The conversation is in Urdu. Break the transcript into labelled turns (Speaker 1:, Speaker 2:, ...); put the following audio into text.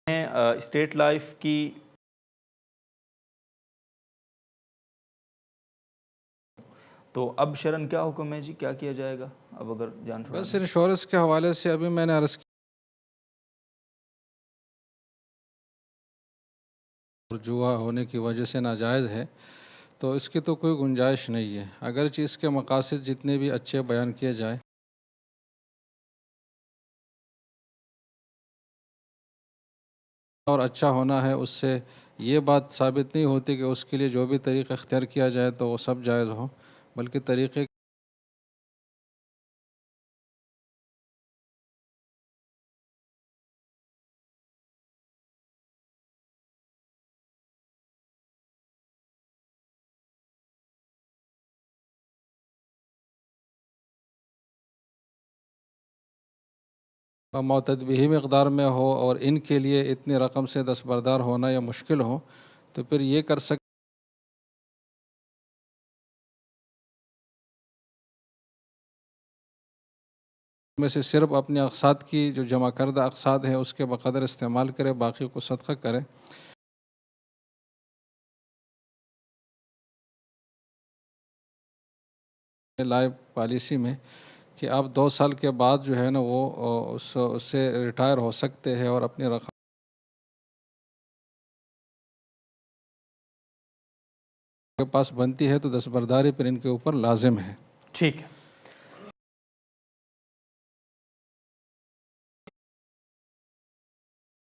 Speaker 1: اسٹیٹ لائف کی تو اب شرن کیا حکم ہے جی، کیا کیا جائے گا اب اگر جان چھڑانا؟
Speaker 2: بس انشورنس کے حوالے سے ابھی میں نے عرض کیا جوا ہونے کی وجہ سے ناجائز ہے، تو اس کی تو کوئی گنجائش نہیں ہے، اگرچہ اس کے مقاصد جتنے بھی اچھے بیان کیے جائیں اور اچھا ہونا ہے، اس سے یہ بات ثابت نہیں ہوتی کہ اس کے لیے جو بھی طریقہ اختیار کیا جائے تو وہ سب جائز ہو، بلکہ طریقے معتدبی مقدار میں ہو اور ان کے لیے اتنی رقم سے دستبردار ہونا یا مشکل ہو، تو پھر یہ کر سکتے میں سے صرف اپنے اقساط کی جو جمع کردہ اقساط ہیں اس کے بقدر استعمال کرے، باقی کو صدقہ کرے۔ لائف پالیسی میں کہ آپ 2 سال کے بعد جو ہے نا وہ اس سے ریٹائر ہو سکتے ہیں اور اپنی رقم کے پاس بنتی ہے تو دستبرداری پر ان کے اوپر لازم ہے۔
Speaker 1: ٹھیک ہے۔